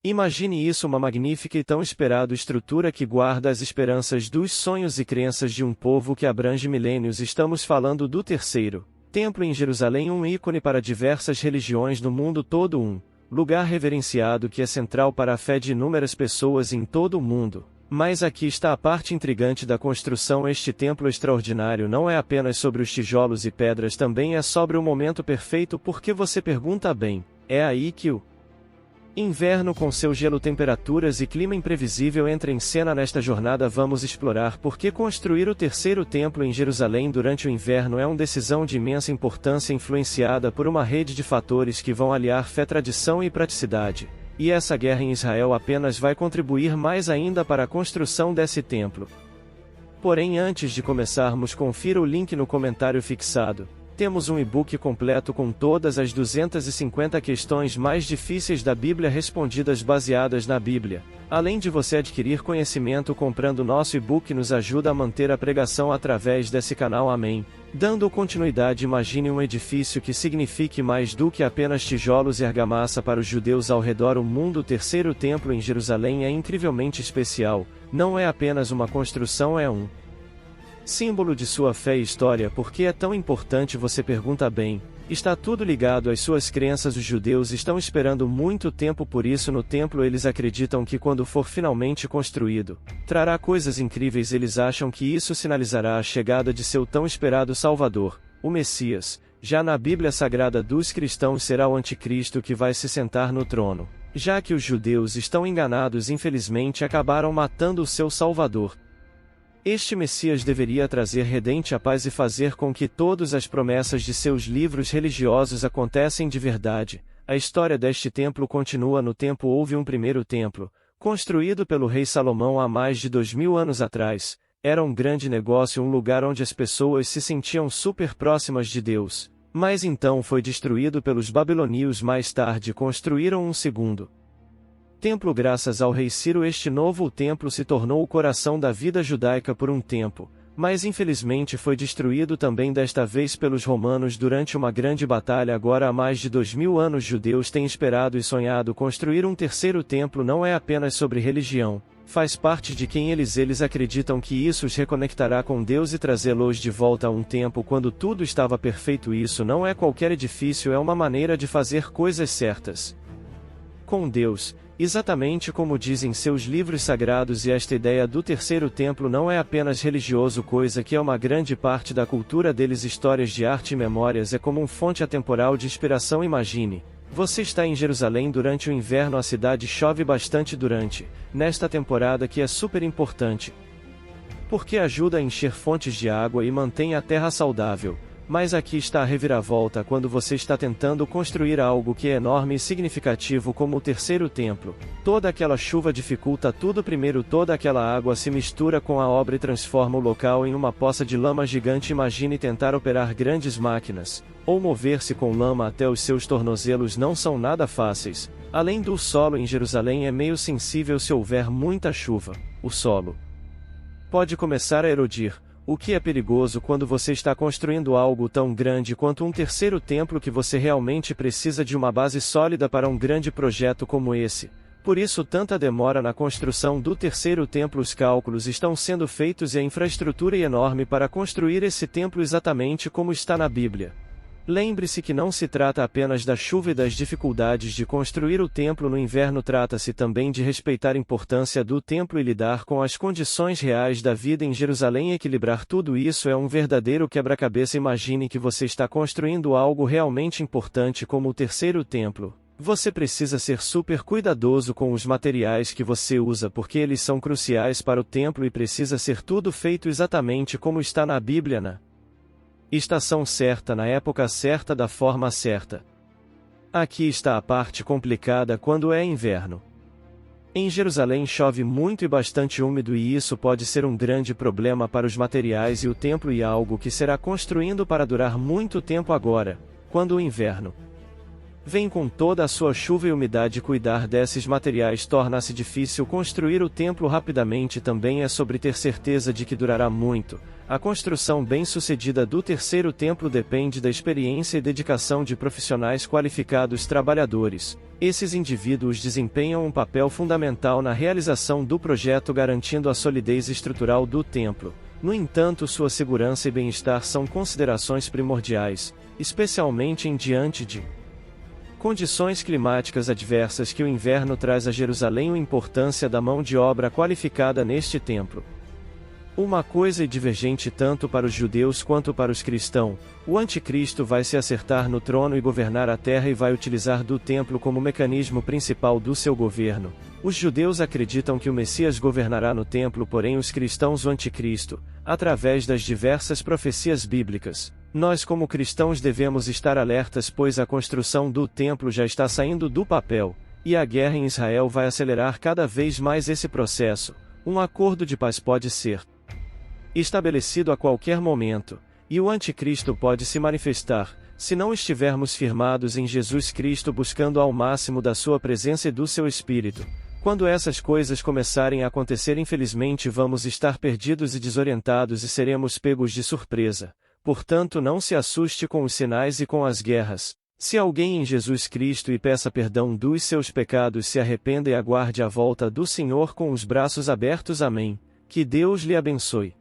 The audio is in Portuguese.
Imagine isso, uma magnífica e tão esperada estrutura que guarda as esperanças dos sonhos e crenças de um povo que abrange milênios. Estamos falando do terceiro templo em Jerusalém, um ícone para diversas religiões no mundo todo, um lugar reverenciado que é central para a fé de inúmeras pessoas em todo o mundo. Mas aqui está a parte intrigante da construção. Este templo extraordinário não é apenas sobre os tijolos e pedras, também é sobre o momento perfeito, porque você pergunta bem, é aí que o inverno com seu gelo, temperaturas e clima imprevisível entra em cena. Nesta jornada vamos explorar por que construir o terceiro templo em Jerusalém durante o inverno é uma decisão de imensa importância, influenciada por uma rede de fatores que vão aliar fé, tradição e praticidade. E essa guerra em Israel apenas vai contribuir mais ainda para a construção desse templo. Porém, antes de começarmos, confira o link no comentário fixado. Temos um e-book completo com todas as 250 questões mais difíceis da Bíblia respondidas baseadas na Bíblia. Além de você adquirir conhecimento comprando nosso e-book, nos ajuda a manter a pregação através desse canal. Amém. Dando continuidade, imagine um edifício que signifique mais do que apenas tijolos e argamassa para os judeus ao redor do mundo. O terceiro templo em Jerusalém é incrivelmente especial. Não é apenas uma construção, é um símbolo de sua fé e história. Por que é tão importante, você pergunta bem? Está tudo ligado às suas crenças. Os judeus estão esperando muito tempo por isso. No templo eles acreditam que quando for finalmente construído, trará coisas incríveis. Eles acham que isso sinalizará a chegada de seu tão esperado Salvador, o Messias. Já na Bíblia Sagrada dos cristãos, será o anticristo que vai se sentar no trono. Já que os judeus estão enganados, infelizmente acabaram matando o seu Salvador. Este Messias deveria trazer redente a paz e fazer com que todas as promessas de seus livros religiosos acontecem de verdade. A história deste templo continua. No tempo houve um primeiro templo, construído pelo rei Salomão há mais de 2000 anos atrás. Era um grande negócio, um lugar onde as pessoas se sentiam super próximas de Deus. Mas então foi destruído pelos babilônios. Mais tarde construíram um segundo templo graças ao rei Ciro. Este novo templo se tornou o coração da vida judaica por um tempo, mas infelizmente foi destruído também, desta vez pelos romanos, durante uma grande batalha. Agora há mais de 2000 anos judeus têm esperado e sonhado construir um terceiro templo. Não é apenas sobre religião, faz parte de quem eles acreditam que isso os reconectará com Deus e trazê-los de volta a um tempo quando tudo estava perfeito. Isso não é qualquer edifício, é uma maneira de fazer coisas certas com Deus, exatamente como dizem seus livros sagrados. E esta ideia do terceiro templo não é apenas religioso, coisa que é uma grande parte da cultura deles. Histórias de arte e memórias é como uma fonte atemporal de inspiração. Imagine, você está em Jerusalém durante o inverno. A cidade chove bastante durante nesta temporada, que é super importante, porque ajuda a encher fontes de água e mantém a terra saudável. Mas aqui está a reviravolta quando você está tentando construir algo que é enorme e significativo como o terceiro templo. Toda aquela chuva dificulta tudo. Primeiro, toda aquela água se mistura com a obra e transforma o local em uma poça de lama gigante. Imagine tentar operar grandes máquinas, ou mover-se com lama até os seus tornozelos. Não são nada fáceis. Além do solo em Jerusalém é meio sensível. Se houver muita chuva, o solo pode começar a erodir, o que é perigoso quando você está construindo algo tão grande quanto um terceiro templo, que você realmente precisa de uma base sólida para um grande projeto como esse. Por isso tanta demora na construção do terceiro templo. Os cálculos estão sendo feitos e a infraestrutura é enorme para construir esse templo exatamente como está na Bíblia. Lembre-se que não se trata apenas da chuva e das dificuldades de construir o templo no inverno, trata-se também de respeitar a importância do templo e lidar com as condições reais da vida em Jerusalém. Equilibrar tudo isso é um verdadeiro quebra-cabeça. Imagine que você está construindo algo realmente importante como o terceiro templo. Você precisa ser super cuidadoso com os materiais que você usa, porque eles são cruciais para o templo, e precisa ser tudo feito exatamente como está na Bíblia, na estação certa, na época certa, da forma certa. Aqui está a parte complicada quando é inverno. Em Jerusalém chove muito e bastante úmido, e isso pode ser um grande problema para os materiais e o templo, e algo que será construindo para durar muito tempo. Agora, quando o inverno vem com toda a sua chuva e umidade. Cuidar desses materiais torna-se difícil. Construir o templo rapidamente também é sobre ter certeza de que durará muito. A construção bem-sucedida do terceiro templo depende da experiência e dedicação de profissionais qualificados trabalhadores. Esses indivíduos desempenham um papel fundamental na realização do projeto, garantindo a solidez estrutural do templo. No entanto, sua segurança e bem-estar são considerações primordiais, especialmente em diante de condições climáticas adversas que o inverno traz a Jerusalém. A importância da mão de obra qualificada neste templo. Uma coisa é divergente tanto para os judeus quanto para os cristãos: o anticristo vai se assentar no trono e governar a terra e vai utilizar do templo como mecanismo principal do seu governo. Os judeus acreditam que o Messias governará no templo, porém os cristãos o anticristo, através das diversas profecias bíblicas. Nós como cristãos devemos estar alertas, pois a construção do templo já está saindo do papel, e a guerra em Israel vai acelerar cada vez mais esse processo. Um acordo de paz pode ser estabelecido a qualquer momento, e o anticristo pode se manifestar, se não estivermos firmados em Jesus Cristo, buscando ao máximo da sua presença e do seu Espírito. Quando essas coisas começarem a acontecer, infelizmente vamos estar perdidos e desorientados e seremos pegos de surpresa. Portanto, não se assuste com os sinais e com as guerras. Se alguém em Jesus Cristo e peça perdão dos seus pecados, se arrependa e aguarde a volta do Senhor com os braços abertos. Amém. Que Deus lhe abençoe.